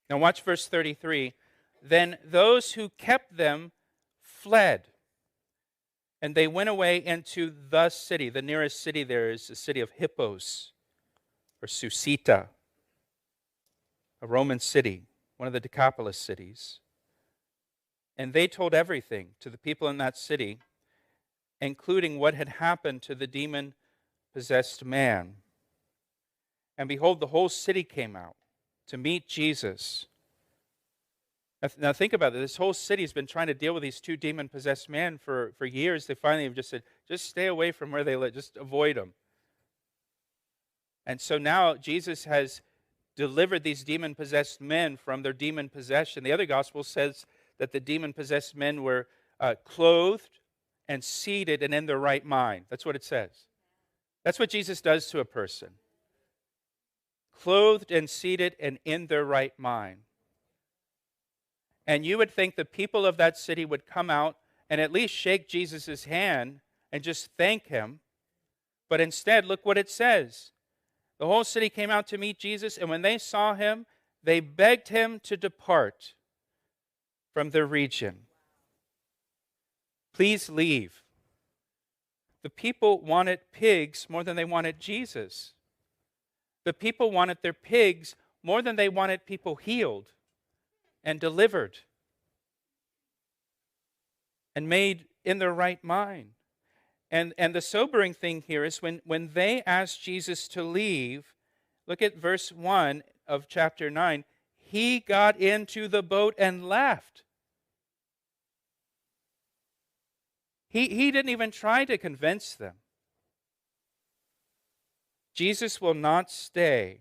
Now watch verse 33. Then those who kept them fled, and they went away into the city. The nearest city there is the city of Hippos, or Susita, a Roman city, one of the Decapolis cities. And they told everything to the people in that city, including what had happened to the demon-possessed man. And behold, the whole city came out to meet Jesus. Now think about it. This whole city has been trying to deal with these two demon-possessed men for years. They finally have just said, just stay away from where they live. Just avoid them. And so now Jesus has delivered these demon-possessed men from their demon possession. The other gospel says that the demon-possessed men were clothed and seated and in their right mind. That's what it says. That's what Jesus does to a person. Clothed and seated and in their right mind. And you would think the people of that city would come out and at least shake Jesus' hand and just thank him. But instead, look what it says. The whole city came out to meet Jesus, and when they saw him, they begged him to depart from their region. Please leave. The people wanted pigs more than they wanted Jesus. The people wanted their pigs more than they wanted people healed and delivered and made in their right mind. And the sobering thing here is when they asked Jesus to leave, look at verse 1 of chapter 9, he got into the boat and left. He didn't even try to convince them. Jesus will not stay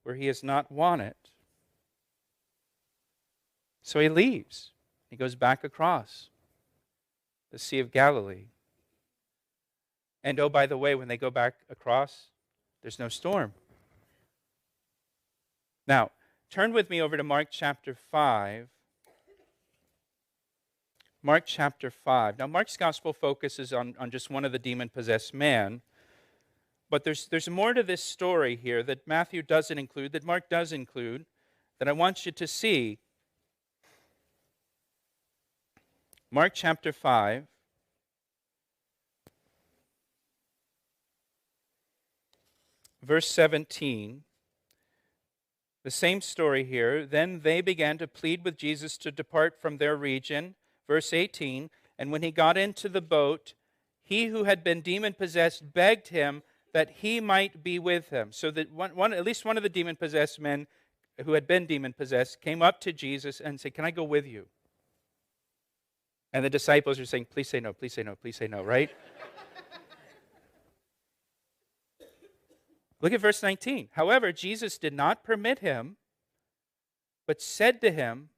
where he is not wanted. So he leaves. He goes back across the Sea of Galilee. And oh, by the way, when they go back across, there's no storm. Now, turn with me over to Mark chapter 5. Mark chapter 5. Now, Mark's gospel focuses on just one of the demon-possessed men. But there's more to this story here that Matthew doesn't include, that Mark does include, that I want you to see. Mark chapter 5. Verse 17. The same story here. Then they began to plead with Jesus to depart from their region. Verse 18. And when he got into the boat, he who had been demon-possessed begged him that he might be with him. So that at least one of the demon-possessed men who had been demon-possessed came up to Jesus and said, "Can I go with you?" And the disciples are saying, "Please say no, please say no, please say no," right? Look at verse 19. However, Jesus did not permit him, but said to him,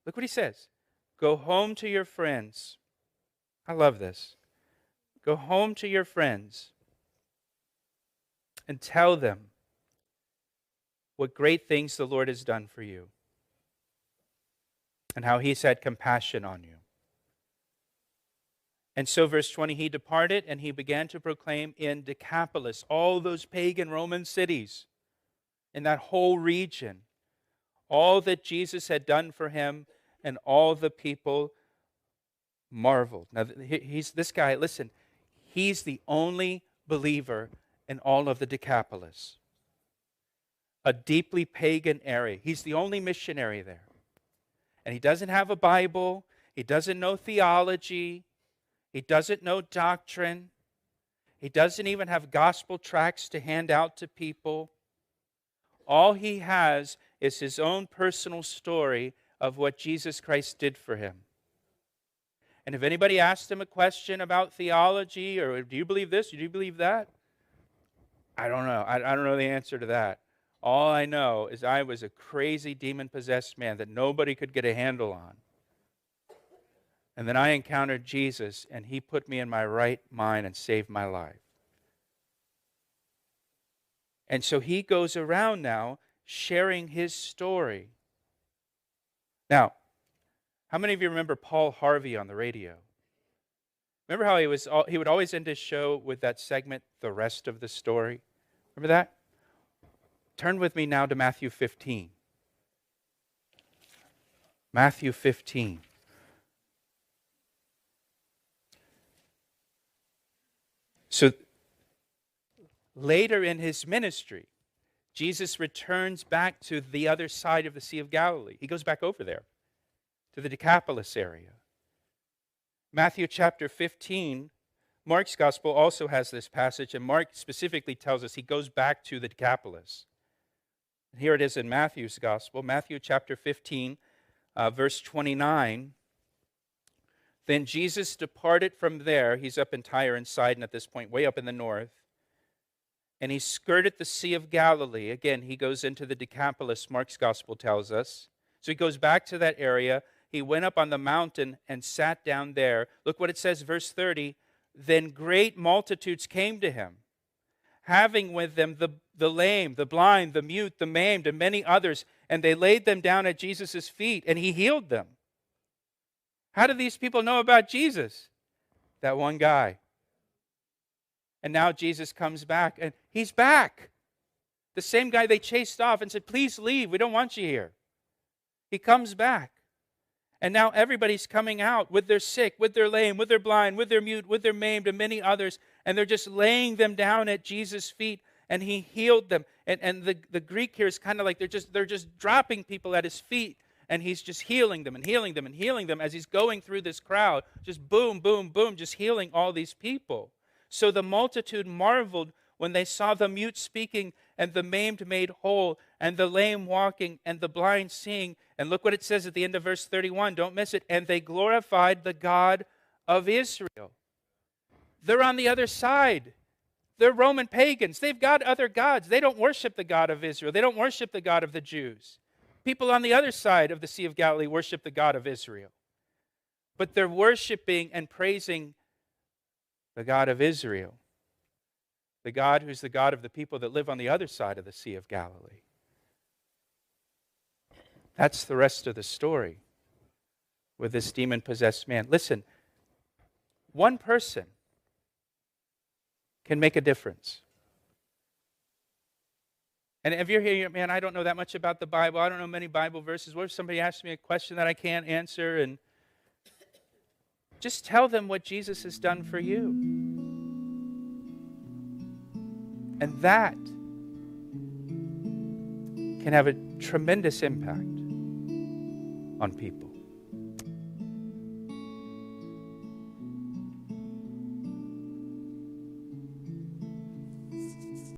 look what he says, "Go home to your friends." I love this. "Go home to your friends and tell them what great things the Lord has done for you and how he's had compassion on you." And so verse 20, he departed and he began to proclaim in Decapolis, all those pagan Roman cities in that whole region, all that Jesus had done for him, and all the people marveled. Now, he's this guy, listen, he's the only believer in all of the Decapolis, a deeply pagan area. He's the only missionary there. And he doesn't have a Bible. He doesn't know theology. He doesn't know doctrine. He doesn't even have gospel tracts to hand out to people. All he has is his own personal story of what Jesus Christ did for him. And if anybody asked him a question about theology, or do you believe this, or do you believe that? I don't know. I don't know the answer to that. All I know is I was a crazy demon-possessed man that nobody could get a handle on. And then I encountered Jesus, and he put me in my right mind and saved my life. And so he goes around now sharing his story. Now, how many of you remember Paul Harvey on the radio? Remember how he would always end his show with that segment, "The Rest of the Story"? Remember that? Turn with me now to Matthew 15. Matthew 15. So later in his ministry, Jesus returns back to the other side of the Sea of Galilee. He goes back over there to the Decapolis area. Matthew chapter 15, Mark's gospel also has this passage, and Mark specifically tells us he goes back to the Decapolis. Here it is in Matthew's gospel, Matthew chapter 15, verse 29. Then Jesus departed from there. He's up in Tyre and Sidon at this point, way up in the north. And he skirted the Sea of Galilee. Again, he goes into the Decapolis, Mark's gospel tells us. So he goes back to that area. He went up on the mountain and sat down there. Look what it says, verse 30. Then great multitudes came to him, having with them the lame, the blind, the mute, the maimed, and many others. And they laid them down at Jesus' feet, and he healed them. How do these people know about Jesus? That one guy. And now Jesus comes back, and he's back. The same guy they chased off and said, please leave, we don't want you here. He comes back. And now everybody's coming out with their sick, with their lame, with their blind, with their mute, with their maimed, and many others. And they're just laying them down at Jesus' feet, and he healed them. And the Greek here is kind of like they're just dropping people at his feet, and he's just healing them and healing them and healing them as he's going through this crowd. Just boom, boom, boom, just healing all these people. So the multitude marveled when they saw the mute speaking and the maimed made whole and the lame walking and the blind seeing. And look what it says at the end of verse 31. Don't miss it. And they glorified the God of Israel. They're on the other side. They're Roman pagans. They've got other gods. They don't worship the God of Israel. They don't worship the God of the Jews. People on the other side of the Sea of Galilee worship the God of Israel. But they're worshiping and praising the God of Israel, the God who's the God of the people that live on the other side of the Sea of Galilee. That's the rest of the story with this demon-possessed man. Listen, one person can make a difference. And if you're here, man, I don't know that much about the Bible. I don't know many Bible verses. What if somebody asks me a question that I can't answer? And just tell them what Jesus has done for you. And that can have a tremendous impact on people.